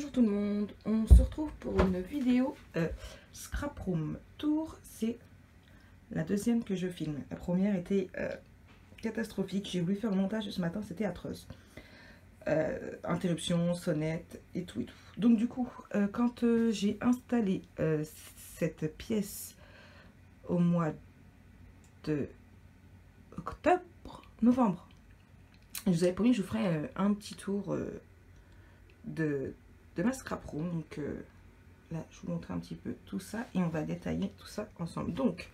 Bonjour tout le monde, on se retrouve pour une vidéo Scrap Room Tour. C'est la deuxième que je filme. La première était catastrophique, j'ai voulu faire le montage ce matin, c'était atroce. Interruption, sonnette et tout et tout. Donc du coup, quand j'ai installé cette pièce au mois de novembre, je vous avais promis que je vous ferai un petit tour de ma scrap room. Donc là je vous montre un petit peu tout ça et on va détailler tout ça ensemble. Donc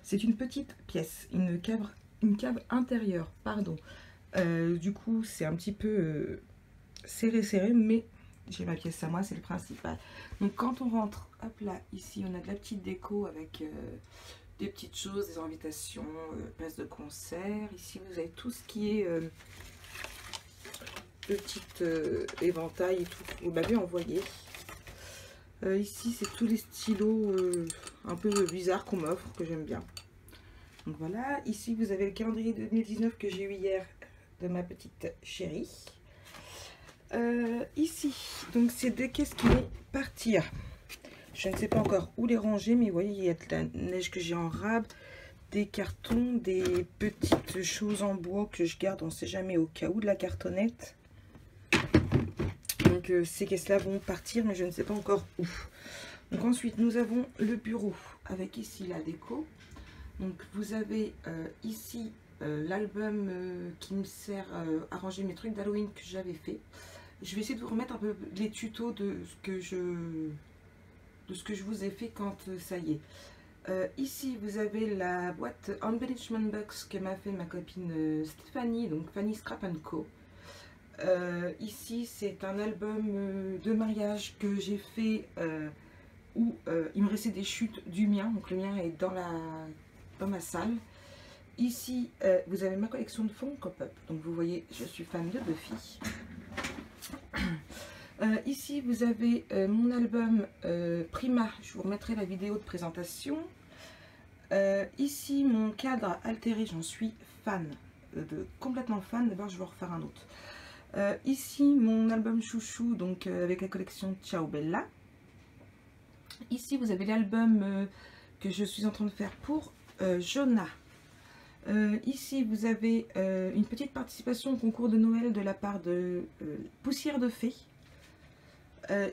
c'est une petite pièce, une cave intérieure, pardon. Du coup c'est un petit peu serré, mais j'ai ma pièce à moi, c'est le principal. Donc quand on rentre, hop là, ici on a de la petite déco avec des petites choses, des invitations, place de concert. Ici vous avez tout ce qui est petite éventail et tout, vous m'avez envoyé. Ici c'est tous les stylos un peu bizarres qu'on m'offre, que j'aime bien. Donc voilà, ici vous avez le calendrier 2019 que j'ai eu hier de ma petite chérie. Ici, donc c'est des caisses qui vont partir. Je ne sais pas encore où les ranger, mais vous voyez, il y a de la neige que j'ai en rab, des cartons, des petites choses en bois que je garde, on ne sait jamais, au cas où, de la cartonnette. Donc ces caisses-là vont partir, mais je ne sais pas encore où. Donc ensuite, nous avons le bureau avec ici la déco. Donc vous avez ici l'album qui me sert à ranger mes trucs d'Halloween que j'avais fait. Je vais essayer de vous remettre un peu les tutos de ce que je vous ai fait quand ça y est. Ici vous avez la boîte Embellishment Box que m'a fait ma copine Stéphanie, donc Fanny Scrap Co. Ici c'est un album de mariage que j'ai fait où il me restait des chutes du mien, donc le mien est dans ma salle. Ici vous avez ma collection de Funko Pop, donc vous voyez je suis fan de Buffy. Ici vous avez mon album Prima, je vous remettrai la vidéo de présentation. Ici mon cadre altéré, j'en suis fan, complètement fan. D'abord je vais en refaire un autre. Ici mon album chouchou, donc avec la collection Ciao Bella. Ici vous avez l'album que je suis en train de faire pour Jonah. Ici vous avez une petite participation au concours de Noël de la part de Poussière de Fée.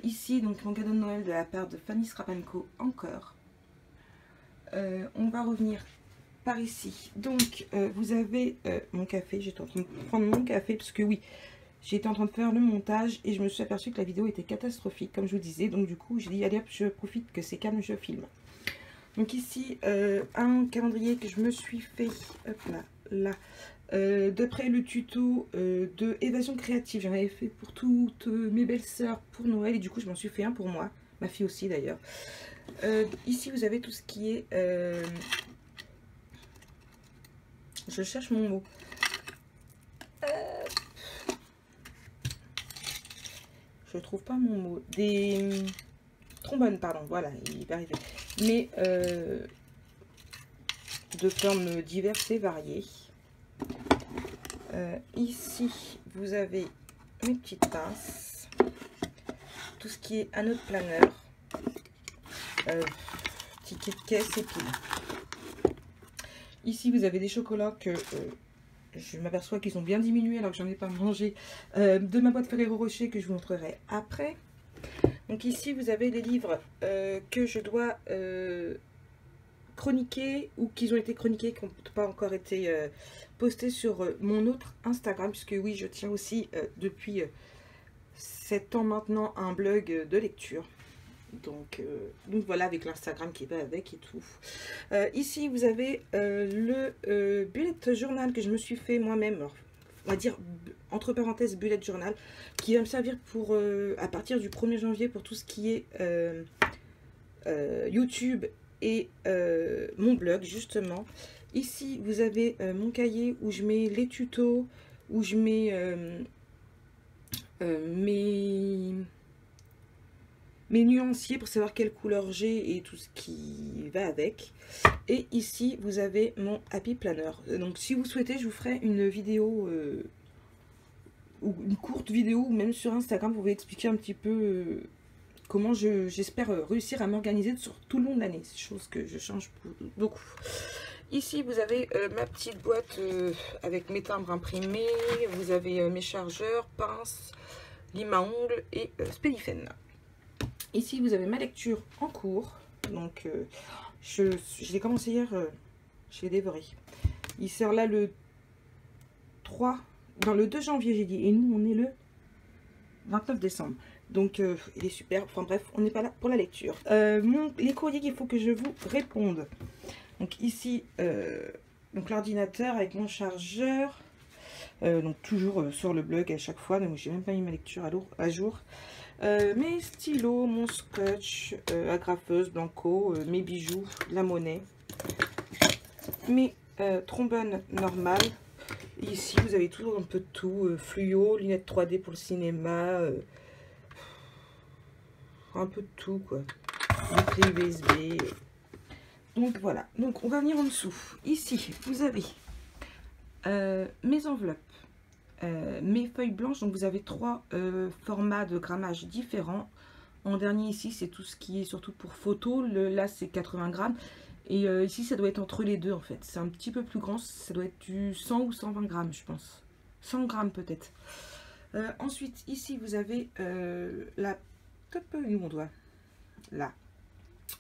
Ici donc mon cadeau de Noël de la part de Fanny Scrap Co encore. On va revenir par ici. Donc vous avez mon café. J'étais en train de prendre mon café parce que oui, j'étais en train de faire le montage et je me suis aperçue que la vidéo était catastrophique comme je vous disais. Donc du coup j'ai dit allez hop, je profite que c'est calme, je filme. Donc ici un calendrier que je me suis fait, hop là, d'après le tuto de Évasion Créative. J'en avais fait pour toutes mes belles sœurs pour Noël et du coup je m'en suis fait un pour moi, ma fille aussi d'ailleurs. Ici vous avez tout ce qui est, je cherche mon mot, je trouve pas mon mot, des trombones, pardon, voilà, il va arriver, mais de formes diverses et variées. Ici vous avez mes petites pinces, tout ce qui est anneau de planeur, ticket de caisse et piles. Ici vous avez des chocolats que je m'aperçois qu'ils ont bien diminué alors que j'en ai pas mangé, de ma boîte Ferrero Rocher que je vous montrerai après. Donc ici vous avez les livres que je dois chroniquer ou qui ont été chroniqués, qui n'ont pas encore été postés sur mon autre Instagram, puisque oui je tiens aussi depuis 7 ans maintenant un blog de lecture. Donc voilà, avec l'Instagram qui va avec et tout. Ici vous avez le bullet journal que je me suis fait moi-même, on va dire entre parenthèses bullet journal, qui va me servir pour à partir du 1er janvier pour tout ce qui est YouTube et mon blog justement. Ici vous avez mon cahier où je mets les tutos, où je mets mes nuanciers pour savoir quelle couleur j'ai et tout ce qui va avec. Et ici vous avez mon Happy Planner. Donc si vous souhaitez je vous ferai une vidéo ou une courte vidéo, ou même sur Instagram, pour vous expliquer un petit peu comment j'espère réussir à m'organiser sur tout le long de l'année. C'est chose que je change beaucoup. Ici, vous avez ma petite boîte avec mes timbres imprimés. Vous avez mes chargeurs, pinces, lime à ongles et Spélifen. Ici, vous avez ma lecture en cours. Donc, je l'ai commencé hier, je l'ai dévoré. Il sort là le 3, dans le 2 janvier, j'ai dit. Et nous, on est le 29 décembre. Donc, il est super. Enfin bref, on n'est pas là pour la lecture. Les courriers qu'il faut que je vous réponde. Donc ici, donc l'ordinateur avec mon chargeur. Donc toujours sur le blog à chaque fois. Donc j'ai même pas mis ma lecture à jour. Mes stylos, mon scotch, agrafeuse, blanco, mes bijoux, la monnaie. Mes trombones normales. Ici, vous avez toujours un peu de tout. Fluo, lunettes 3D pour le cinéma. Un peu de tout, quoi. Des clés USB. Donc, voilà. Donc, on va venir en dessous. Ici, vous avez mes enveloppes. Mes feuilles blanches. Donc, vous avez 3 formats de grammage différents. En dernier, ici, c'est tout ce qui est surtout pour photo. Là, c'est 80 grammes. Et ici, ça doit être entre les deux, en fait. C'est un petit peu plus grand. Ça doit être du 100 ou 120 grammes, je pense. 100 grammes, peut-être. Ensuite, ici, vous avez la... Où on doit là.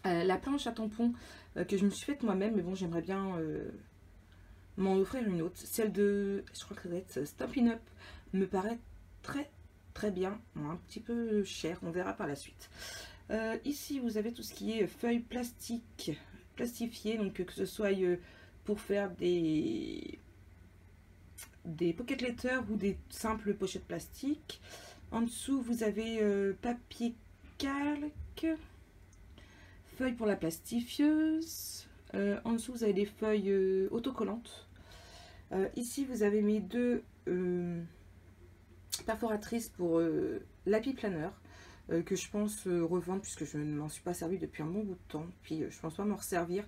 La planche à tampons que je me suis faite moi-même. Mais bon, j'aimerais bien m'en offrir une autre. Celle de... Je crois que ça doit être Stampin' Up. Me paraît très bien. Un petit peu cher. On verra par la suite. Ici, vous avez tout ce qui est feuilles plastifiées, donc que ce soit pour faire des pocket letters ou des simples pochettes plastiques. En dessous, vous avez papier calque, feuilles pour la plastifieuse. En dessous, vous avez des feuilles autocollantes. Ici, vous avez mes 2 perforatrices pour l'appui planeur. Que je pense revendre puisque je ne m'en suis pas servi depuis un bon bout de temps. Puis je pense pas m'en resservir.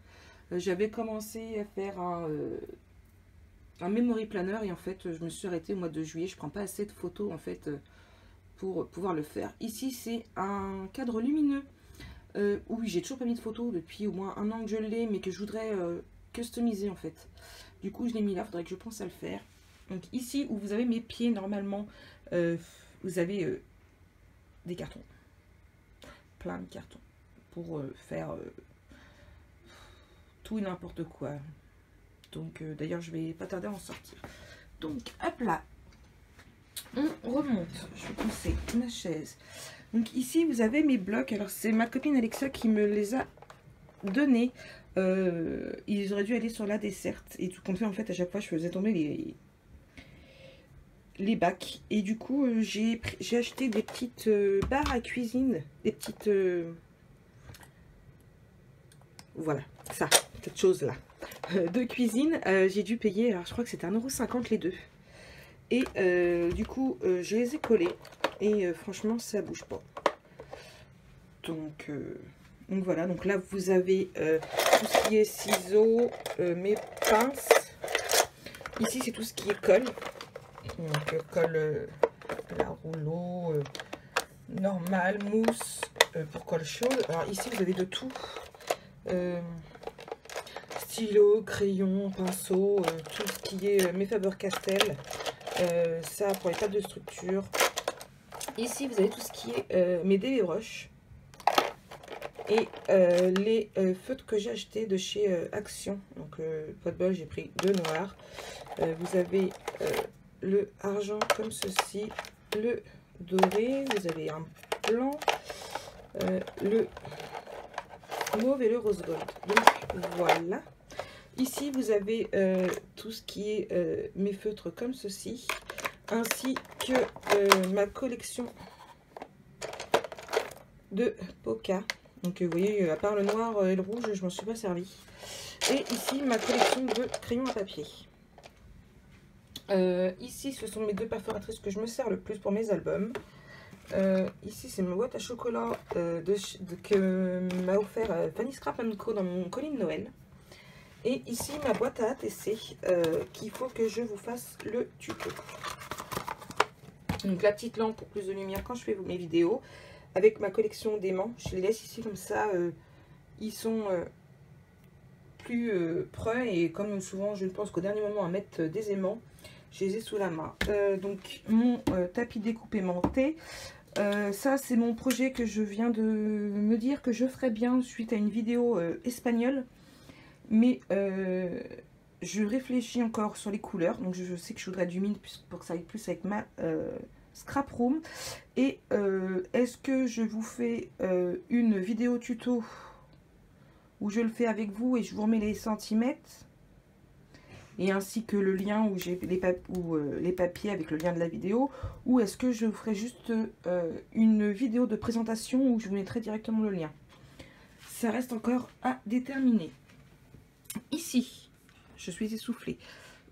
J'avais commencé à faire un memory planner et en fait je me suis arrêtée au mois de juillet. Je prends pas assez de photos en fait pour pouvoir le faire. Ici c'est un cadre lumineux où j'ai toujours pas mis de photos depuis au moins 1 an que je l'ai, mais que je voudrais customiser en fait. Du coup je l'ai mis là, faudrait que je pense à le faire. Donc ici où vous avez mes pieds normalement, vous avez des cartons, plein de cartons pour faire tout et n'importe quoi. Donc d'ailleurs je vais pas tarder à en sortir. Donc hop là, on remonte. Je vais pousser ma chaise. Donc ici vous avez mes blocs. Alors c'est ma copine Alexa qui me les a donnés. Ils auraient dû aller sur la desserte et tout compte fait en fait à chaque fois je faisais tomber les bacs. Et du coup, j'ai acheté des petites barres à cuisine. Des petites... voilà, ça, cette chose-là. De cuisine, j'ai dû payer, alors je crois que c'était 1,50 € les deux. Et du coup, je les ai collés. Et franchement, ça bouge pas. Donc voilà, donc là, vous avez tout ce qui est ciseaux, mes pinces. Ici, c'est tout ce qui est colle. Donc colle la rouleau normal, mousse pour colle chaude. Alors ici vous avez de tout, stylo, crayon, pinceau, tout ce qui est mes Faber-Castell, ça pour les tables de structure. Ici vous avez tout ce qui est mes DV Brush et les feutres que j'ai achetés de chez Action. Donc pas de bol, j'ai pris 2 noirs. Vous avez le argent comme ceci, le doré, vous avez un blanc, le mauve et le rose gold. Donc voilà. Ici vous avez tout ce qui est mes feutres comme ceci, ainsi que ma collection de Poca. Donc vous voyez, à part le noir et le rouge, je m'en suis pas servi. Et ici ma collection de crayons à papier. Ici, ce sont mes 2 perforatrices que je me sers le plus pour mes albums. Ici, c'est ma boîte à chocolat que m'a offert Fanny Scrap & Co dans mon colis de Noël. Et ici, ma boîte à ATC qu'il faut que je vous fasse le tuto. Donc la petite lampe pour plus de lumière quand je fais mes vidéos. Avec ma collection d'aimants. Je les laisse ici comme ça. Ils sont plus prêts. Et comme souvent je ne pense qu'au dernier moment à mettre des aimants, je les ai sous la main. Donc mon tapis découpe aimanté. Ça c'est mon projet que je viens de me dire que je ferais bien suite à une vidéo espagnole. Mais je réfléchis encore sur les couleurs. Donc je sais que je voudrais du mint pour que ça aille plus avec ma scrap room. Et est-ce que je vous fais une vidéo tuto où je le fais avec vous et je vous remets les centimètres et ainsi que le lien où j'ai les papiers avec le lien de la vidéo, ou est-ce que je vous ferai juste une vidéo de présentation où je vous mettrai directement le lien? Ça reste encore à déterminer. Ici, je suis essoufflée.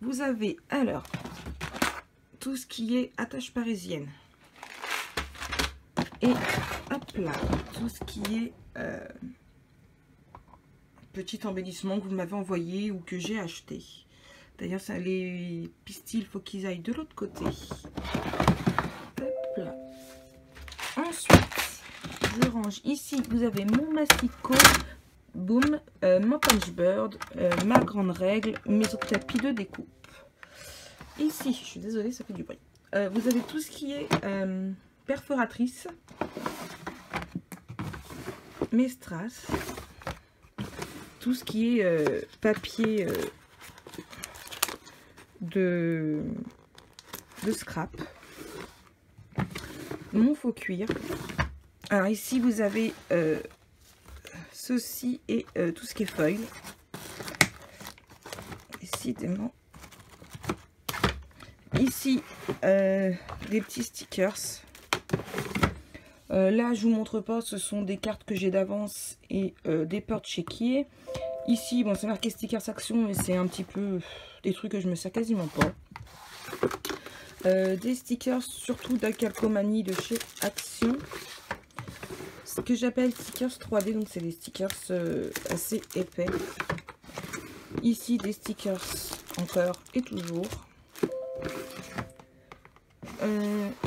Vous avez alors tout ce qui est attache parisienne. Et hop là, tout ce qui est petit embellissement que vous m'avez envoyé ou que j'ai acheté. D'ailleurs, les pistils, il faut qu'ils aillent de l'autre côté. Hop là. Ensuite, je range ici. Vous avez mon mastico, boom, mon punch bird, ma grande règle, mes autres tapis de découpe. Ici, je suis désolée, ça fait du bruit. Vous avez tout ce qui est perforatrice, mes strass, tout ce qui est papier de scrap, mon faux cuir. Alors ici vous avez ceci et tout ce qui est feuilles. Décidément. Ici des petits stickers. Là je vous montre pas, ce sont des cartes que j'ai d'avance et des peurs de chéquier. Ici bon c'est marqué stickers action, mais c'est un petit peu des trucs que je me sers quasiment pas. Des stickers surtout d'Acalcomanie de chez Action, ce que j'appelle stickers 3D, donc c'est des stickers assez épais. Ici des stickers encore et toujours.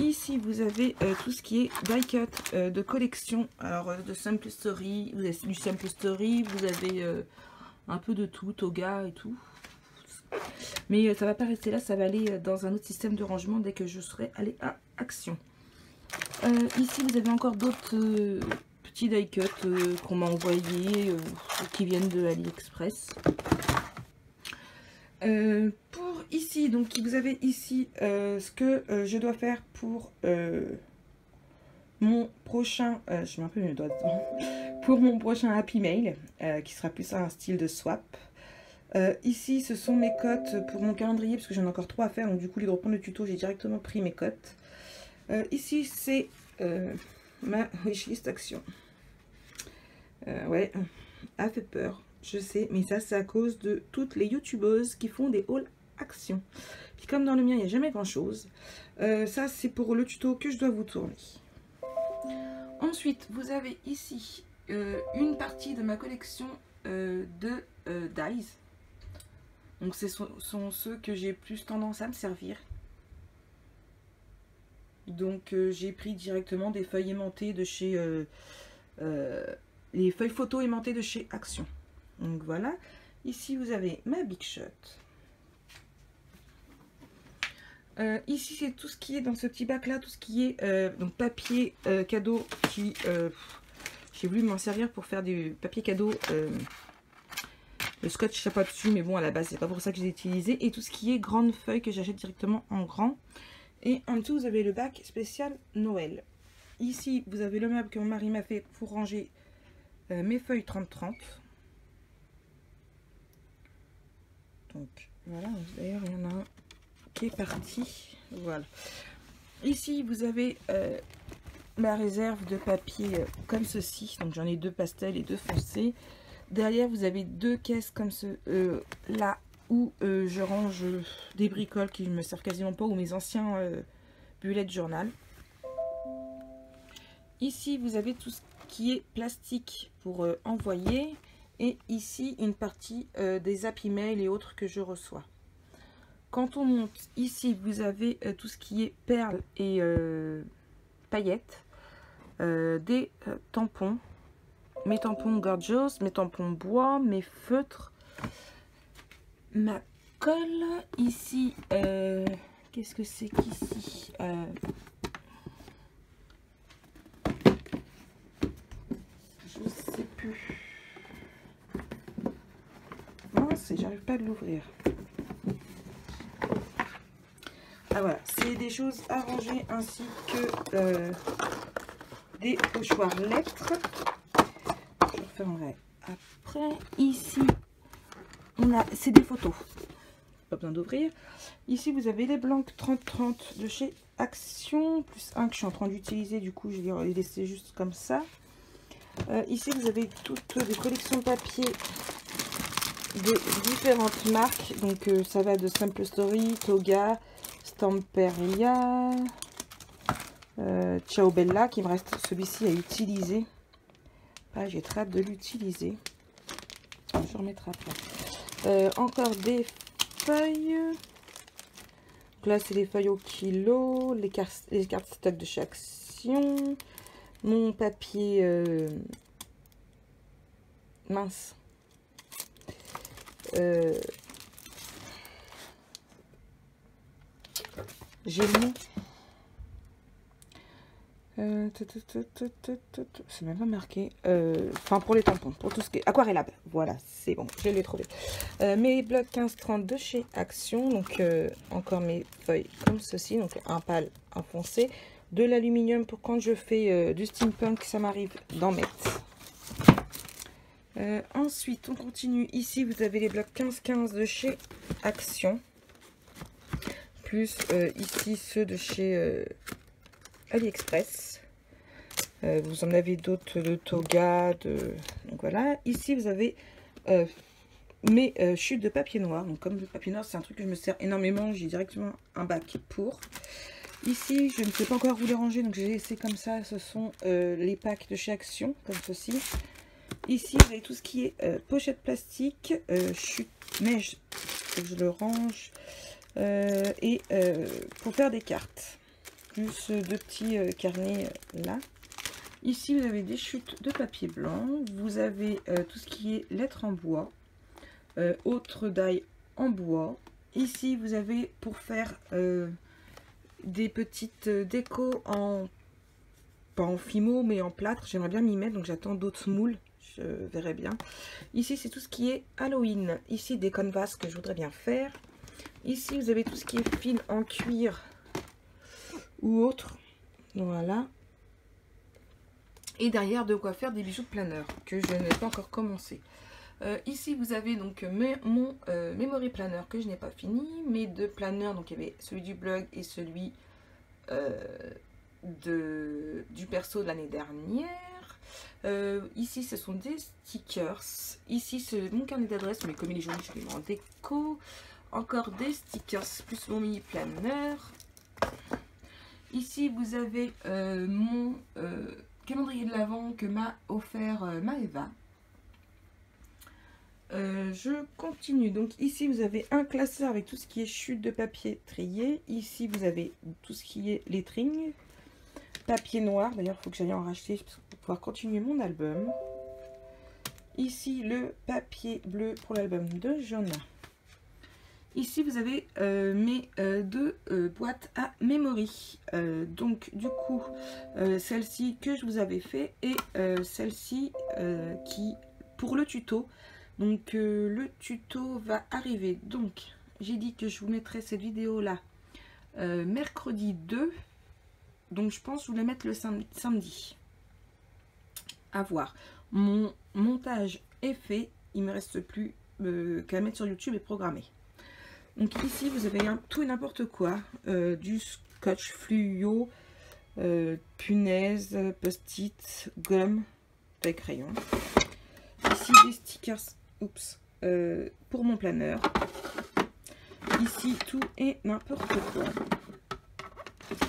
Ici vous avez tout ce qui est die cut de collection, alors de Simple Story, vous avez du Simple Story, vous avez un peu de tout, Toga et tout. Mais ça va pas rester là, ça va aller dans un autre système de rangement dès que je serai allée à Action. Ici vous avez encore d'autres petits die cut qu'on m'a envoyés, qui viennent de AliExpress. Pour ici, donc vous avez ici ce que je dois faire pour mon prochain, je mets un peu mes doigts dedans, pour mon prochain Happy Mail, qui sera plus un style de swap. Ici ce sont mes cotes pour mon calendrier parce que j'en ai encore 3 à faire, donc du coup au lieu de reprendre le tuto j'ai directement pris mes cotes. Ici c'est ma wishlist Action. Ouais, a fait peur, je sais, mais ça c'est à cause de toutes les youtubeuses qui font des hauls Action. Puis comme dans le mien il n'y a jamais grand chose, ça c'est pour le tuto que je dois vous tourner. Ensuite vous avez ici une partie de ma collection de dies. Donc ce sont ceux que j'ai plus tendance à me servir. Donc j'ai pris directement des feuilles aimantées de chez... les feuilles photo aimantées de chez Action. Donc voilà. Ici vous avez ma Big Shot. Ici c'est tout ce qui est dans ce petit bac là. Tout ce qui est donc papier cadeau qui... j'ai voulu m'en servir pour faire des papiers cadeaux... le scotch, ça pas dessus, mais bon, à la base, c'est pas pour ça que j'ai utilisé. Et tout ce qui est grande feuille que j'achète directement en grand. Et en dessous, vous avez le bac spécial Noël. Ici, vous avez le meuble que mon mari m'a fait pour ranger mes feuilles 30-30. Donc, voilà. D'ailleurs, il y en a un qui est parti. Voilà. Ici, vous avez ma réserve de papier comme ceci. Donc, j'en ai 2 pastels et 2 foncés. Derrière, vous avez 2 caisses comme ce là où je range des bricoles qui ne me servent quasiment pas ou mes anciens bullets de journal. Ici, vous avez tout ce qui est plastique pour envoyer. Et ici, une partie des Happy Mail et autres que je reçois. Quand on monte, ici, vous avez tout ce qui est perles et paillettes, des tampons, mes tampons Gorgeous, mes tampons bois, mes feutres, ma colle, ici, qu'est-ce que c'est qu'ici je sais plus. Mince, j'arrive pas à l'ouvrir. Ah voilà, c'est des choses à ranger ainsi que des pochoirs lettres. Je refermerai après. Ici, on a, c'est des photos. Pas besoin d'ouvrir. Ici, vous avez les blancs 30-30 de chez Action, plus un que je suis en train d'utiliser. Du coup, je vais les laisser juste comme ça. Ici, vous avez toutes des collections de papier de différentes marques. Donc, ça va de Simple Story, Toga, Stamperia, Ciao Bella, qui me reste celui-ci à utiliser. Ah, j'ai très hâte de l'utiliser. Je remettrai après. Encore des feuilles. Donc là, c'est les feuilles au kilo, les cartes stock de chez Action. Mon papier mince. J'ai mis c'est même pas marqué, enfin pour les tampons, pour tout ce qui est aquarellable, voilà, c'est bon, je l'ai trouvé. Mes blocs 15-30 de chez Action, donc encore mes feuilles comme ceci, donc un pâle, un foncé, de l'aluminium pour quand je fais du steampunk, ça m'arrive d'en mettre. Ensuite, on continue. Ici, vous avez les blocs 15-15 de chez Action, plus ici ceux de chez AliExpress. Vous en avez d'autres de Toga, donc voilà. Ici, vous avez mes chutes de papier noir. Donc, comme le papier noir, c'est un truc que je me sers énormément, j'ai directement un bac pour. Ici, je ne sais pas encore où les ranger, donc j'ai laissé comme ça. Ce sont les packs de chez Action, comme ceci. Ici, vous avez tout ce qui est pochette plastique, chute neige, faut que je le range, et pour faire des cartes. Plus deux petits carnets là. Ici, vous avez des chutes de papier blanc. Vous avez tout ce qui est lettres en bois, autres die en bois. Ici, vous avez pour faire des petites décos en, pas en fimo, mais en plâtre. J'aimerais bien m'y mettre, donc j'attends d'autres moules. Je verrai bien. Ici, c'est tout ce qui est Halloween. Ici, des canvas que je voudrais bien faire. Ici, vous avez tout ce qui est fil en cuir ou autre. Voilà. Et derrière, de quoi faire des bijoux de planeur que je n'ai pas encore commencé. Ici, vous avez donc mon memory planner que je n'ai pas fini. Mes deux planeurs, donc il y avait celui du blog et celui du perso de l'année dernière. Ici, ce sont des stickers. Ici, c'est mon carnet d'adresse, mais comme il est joli, je l'ai mis en déco. Encore des stickers, plus mon mini planeur. Ici, vous avez mon calendrier de l'Avent que m'a offert Maëva. Je continue. Donc ici, vous avez un classeur avec tout ce qui est chute de papier trié. Ici, vous avez tout ce qui est lettering. Papier noir. D'ailleurs, il faut que j'aille en racheter pour pouvoir continuer mon album. Ici, le papier bleu pour l'album de Jonah. Ici, vous avez mes deux boîtes à memory. Donc, du coup, celle-ci que je vous avais fait et celle-ci qui pour le tuto. Donc, le tuto va arriver. Donc, j'ai dit que je vous mettrai cette vidéo-là mercredi 2. Donc, je pense vous la mettre le samedi. À voir. Mon montage est fait. Il ne me reste plus qu'à mettre sur YouTube et programmer. Donc ici, vous avez tout et n'importe quoi. Du scotch fluo, punaise, post-it, gomme, taille crayon. Ici, des stickers pour mon planeur. Ici, tout et n'importe quoi.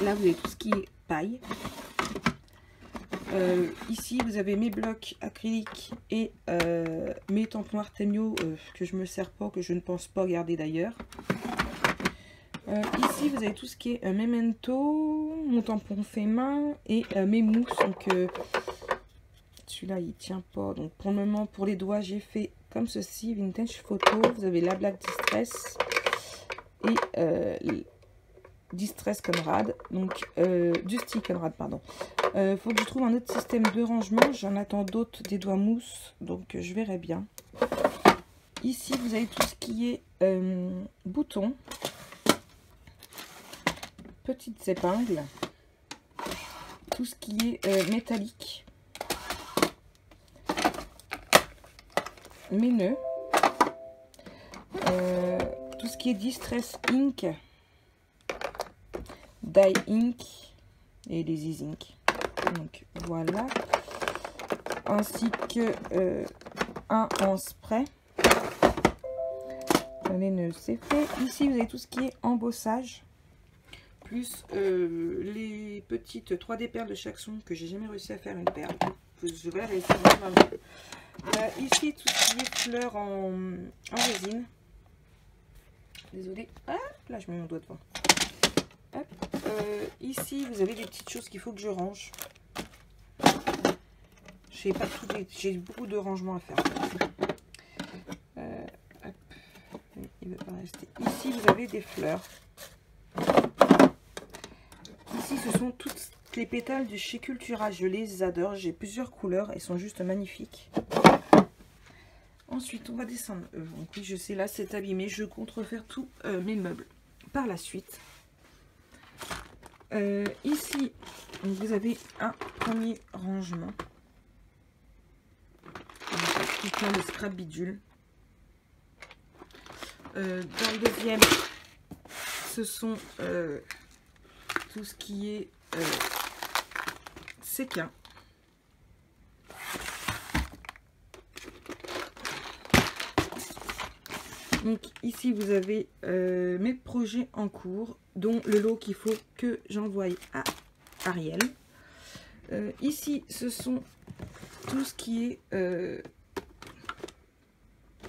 Là, vous avez tout ce qui est paille. Ici, vous avez mes blocs acryliques et mes tampons Artemio que je me sers pas, que je ne pense pas garder d'ailleurs. Ici, vous avez tout ce qui est Memento, mon tampon fait main et mes mousses. Donc, celui-là, il tient pas. Donc, pour le moment, pour les doigts, j'ai fait comme ceci, Vintage Photo. Vous avez la Black Distress et Distress Conrad. Donc, Dusty Conrad, pardon. Faut que je trouve un autre système de rangement. J'en attends d'autres, des doigts mousse. Donc, je verrai bien. Ici, vous avez tout ce qui est boutons. Petites épingles, tout ce qui est métallique, mes nœuds, tout ce qui est Distress Ink, Dye Ink et les E-Ink. Donc voilà, ainsi que un en spray. Les nœuds, c'est fait. Ici, vous avez tout ce qui est embossage. Plus les petites 3D perles de chaque son que j'ai jamais réussi à faire une perle. Je vais réussir ici, tout ce qui est fleurs en résine. Désolée. Ah, là, je mets mon doigt devant. Hop. Ici, vous avez des petites choses qu'il faut que je range. J'ai beaucoup de rangements à faire. Hop. Il ne veut pas rester. Ici, vous avez des fleurs. Ici, ce sont toutes les pétales de chez Cultura. Je les adore. J'ai plusieurs couleurs. Elles sont juste magnifiques. Ensuite, on va descendre. Donc oui, je sais, là, c'est abîmé. Je compte refaire tous mes meubles par la suite. Ici, vous avez un premier rangement. Qui tient le scrap bidule. Dans le deuxième, ce sont... tout ce qui est séquin. Donc ici vous avez mes projets en cours, dont le lot qu'il faut que j'envoie à Ariel. Ici ce sont tout ce qui est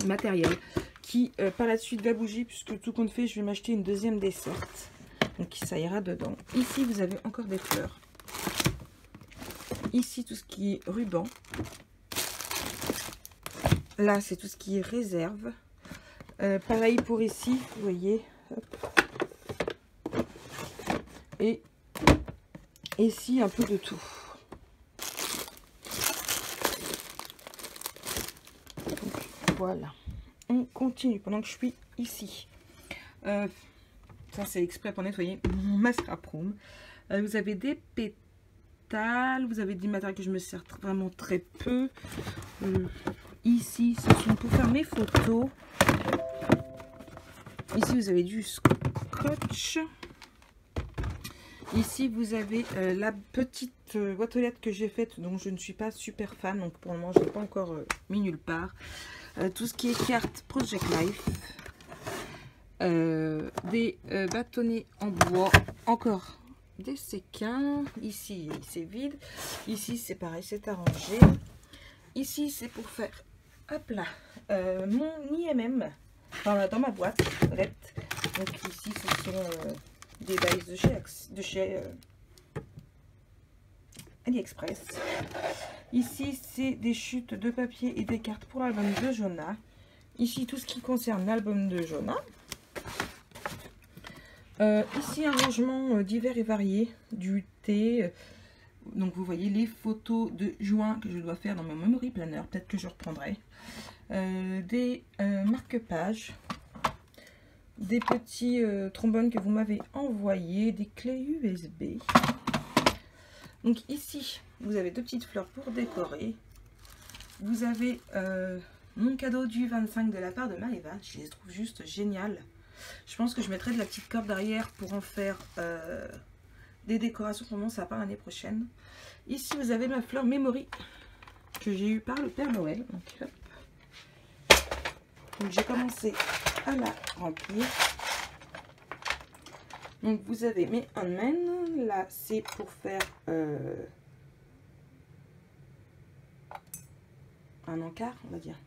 matériel qui par la suite va bouger, puisque tout compte fait je vais m'acheter une deuxième desserte. Donc ça ira dedans. Ici vous avez encore des fleurs. Ici tout ce qui est ruban. Là c'est tout ce qui est réserve. Pareil pour ici, vous voyez. Hop. Et ici un peu de tout. Donc, voilà. On continue pendant que je suis ici. Ça c'est exprès pour nettoyer mon mascara Prome. Vous avez des pétales, vous avez des matériaux que je me sers vraiment très peu. Ici, ce sont pour faire mes photos. Ici, vous avez du scotch. Ici, vous avez la petite boîte aux lettres que j'ai faite, dont je ne suis pas super fan. Donc pour le moment, je n'ai pas encore mis nulle part. Tout ce qui est cartes Project Life. Des bâtonnets en bois, encore des séquins. Ici c'est vide, ici c'est pareil, c'est arrangé. Ici c'est pour faire, hop là, mon IMM dans ma boîte rette. Donc ici ce sont des dies de chez AliExpress. Ici c'est des chutes de papier et des cartes pour l'album de Jonah. Ici tout ce qui concerne l'album de Jonah. Ici un rangement divers et variés, du thé. Donc vous voyez les photos de juin que je dois faire dans mon memory planner, peut-être que je reprendrai. Des marque-pages, des petits trombones que vous m'avez envoyés, des clés USB. Donc ici vous avez deux petites fleurs pour décorer. Vous avez mon cadeau du 25 de la part de Maëva, je les trouve juste géniales. Je pense que je mettrai de la petite corde derrière pour en faire des décorations pour mon sapin l'année prochaine. Ici, vous avez ma fleur Memory que j'ai eue par le Père Noël. Donc j'ai commencé à la remplir. Donc vous avez mes handmen. Là, c'est pour faire un encart, on va dire.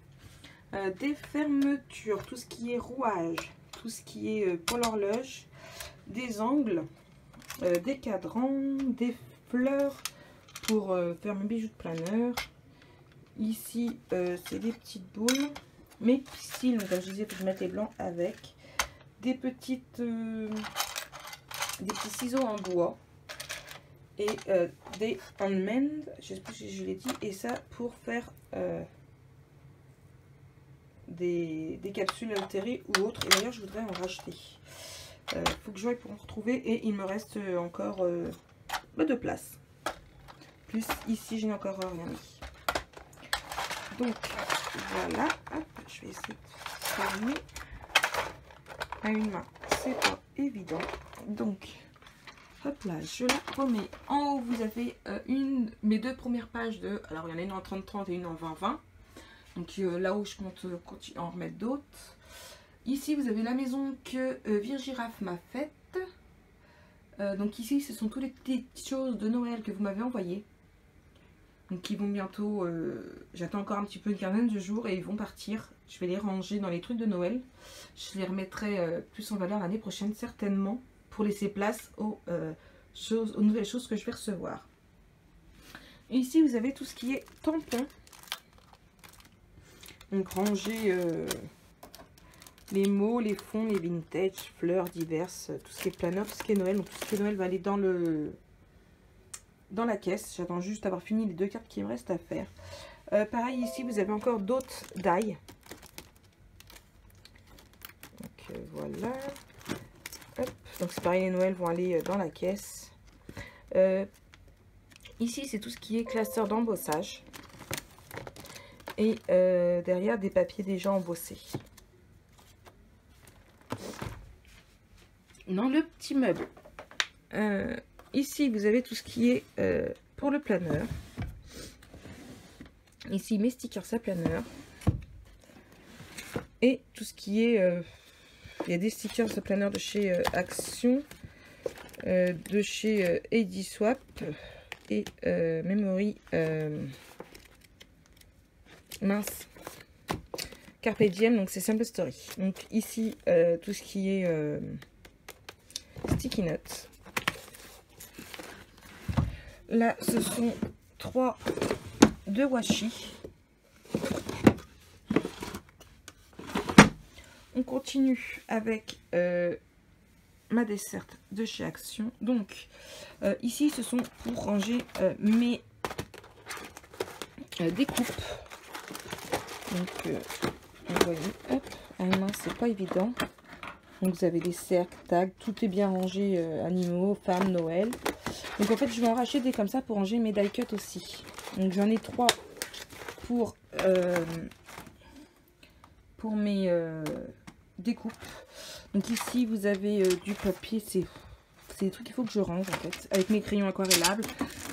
Des fermetures, tout ce qui est rouage. Tout ce qui est pour l'horloge. des angles, des cadrans, des fleurs pour faire mes bijoux de planeur. Ici, c'est des petites boules. Mes pistils, donc comme je disais, il faut que je mette les blancs avec. Des petits ciseaux en bois. Et des handmade, je sais plus si je l'ai dit. Et ça pour faire des capsules altérées ou autres. Et d'ailleurs, je voudrais en racheter. Faut que je voie pour en retrouver. Et il me reste encore de place. Plus ici, je n'ai encore rien mis. Donc, voilà. Hop, je vais essayer de fermer à une main. C'est pas évident. Donc, hop là, je la remets. En haut, vous avez mes deux premières pages de... Alors, il y en a une en 30-30 et une en 20-20. Donc, là-haut, je compte en remettre d'autres. Ici, vous avez la maison que Virgiraffe m'a faite. Donc, ici, ce sont toutes les petites choses de Noël que vous m'avez envoyées. Donc, qui vont bientôt... J'attends encore un petit peu une quinzaine de jours et ils vont partir. Je vais les ranger dans les trucs de Noël. Je les remettrai plus en valeur l'année prochaine, certainement, pour laisser place aux nouvelles choses que je vais recevoir. Et ici, vous avez tout ce qui est tampons. Donc, ranger les mots, les fonds, les vintage, fleurs diverses, tout ce qui est planeur, tout ce qui est Noël. Donc, tout ce qui est Noël va aller dans la caisse. J'attends juste d'avoir fini les deux cartes qui me restent à faire. Pareil, ici, vous avez encore d'autres die. Donc, voilà. Hop. Donc, c'est pareil, les Noël vont aller dans la caisse. Ici, c'est tout ce qui est classeur d'embossage. Et derrière, des papiers déjà embossés. Dans le petit meuble. Ici, vous avez tout ce qui est pour le planeur. Ici, mes stickers à planeur. Et tout ce qui est... il y a des stickers à planeur de chez Action, de chez Ediswap et Memory... mince. Carpe Diem, donc c'est Simple Story. Donc ici, tout ce qui est sticky notes. Là, ce sont 2 washi. On continue avec ma desserte de chez Action. Donc, ici, ce sont pour ranger mes découpes. Donc, vous voyez, hop, à la main, c'est pas évident. Donc, vous avez des cercles, tags, tout est bien rangé, animaux, femmes, Noël. Donc, en fait, je vais en racheter des comme ça pour ranger mes die cuts aussi. Donc, j'en ai 3 pour mes découpes. Donc, ici, vous avez du papier, c'est des trucs qu'il faut que je range, en fait, avec mes crayons aquarellables.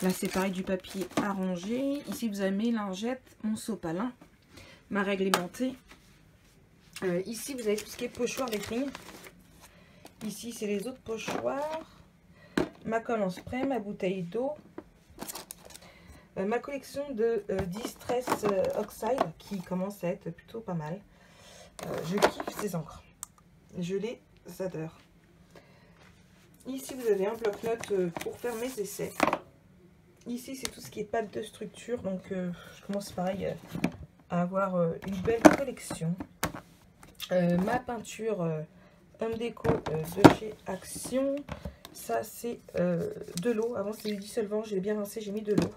Là, c'est pareil, du papier à ranger. Ici, vous avez mes lingettes, mon sopalin, ma réglementée. Ici, vous avez tout ce qui est pochoir vitrine. Ici, c'est les autres pochoirs. Ma colle en spray, ma bouteille d'eau. Ma collection de Distress Oxide qui commence à être plutôt pas mal. Je kiffe ces encres. Je les adore. Ici, vous avez un bloc-notes pour faire mes essais. Ici, c'est tout ce qui est pâte de structure. Donc, je commence pareil à avoir une belle collection. Ma peinture Home Déco de chez Action. Ça, c'est de l'eau. Avant, c'était du dissolvant. Je l'ai bien rincé. J'ai mis de l'eau.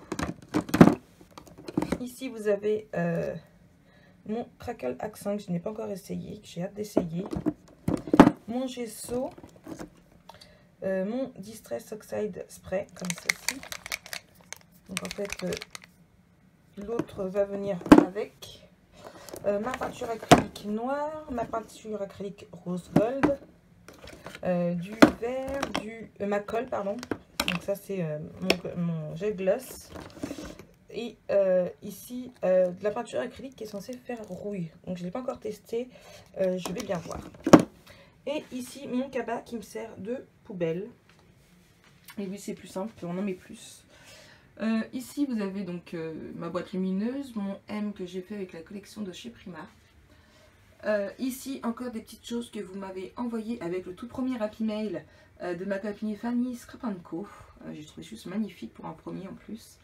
Ici, vous avez mon Crackle Accent que je n'ai pas encore essayé. J'ai hâte d'essayer. Mon gesso. Mon Distress Oxide Spray, comme ceci. Donc, en fait, l'autre va venir avec. Ma peinture acrylique noire, ma peinture acrylique rose gold, du vert, ma colle, pardon. Donc ça c'est mon gel gloss. Et ici, de la peinture acrylique qui est censée faire rouille. Donc je ne l'ai pas encore testé, je vais bien voir. Et ici, mon cabas qui me sert de poubelle. Et lui, c'est plus simple, on en met plus. Ici, vous avez donc ma boîte lumineuse, mon M que j'ai fait avec la collection de chez Prima. Ici, encore des petites choses que vous m'avez envoyées avec le tout premier Happy Mail de ma copine Fanny Scrap & Co. J'ai trouvé juste magnifique pour un premier en plus.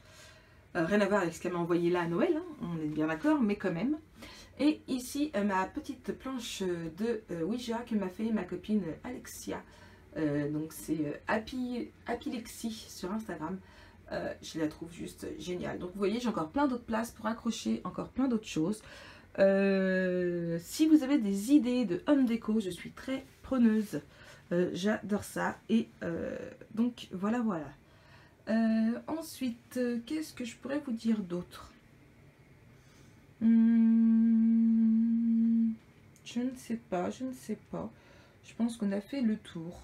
Rien à voir avec ce qu'elle m'a envoyé là à Noël, hein, on est bien d'accord, mais quand même. Et ici, ma petite planche de Ouija que m'a fait ma copine Alexia. Donc c'est Happylexi sur Instagram. Je la trouve juste géniale. Donc vous voyez, j'ai encore plein d'autres places pour accrocher, encore plein d'autres choses. Si vous avez des idées de home déco, je suis très preneuse. J'adore ça. Et donc voilà. Ensuite, qu'est-ce que je pourrais vous dire d'autre? Je ne sais pas. Je pense qu'on a fait le tour.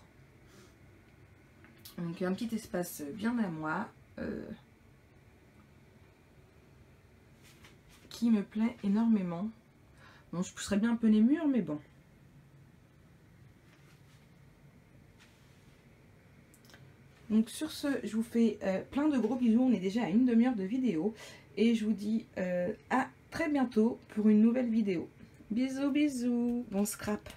Donc un petit espace bien à moi. Qui me plaît énormément. Bon, je pousserais bien un peu les murs, mais bon. Donc sur ce, je vous fais plein de gros bisous. On est déjà à une demi-heure de vidéo. Et je vous dis à très bientôt pour une nouvelle vidéo. Bisous, bisous. Bon scrap.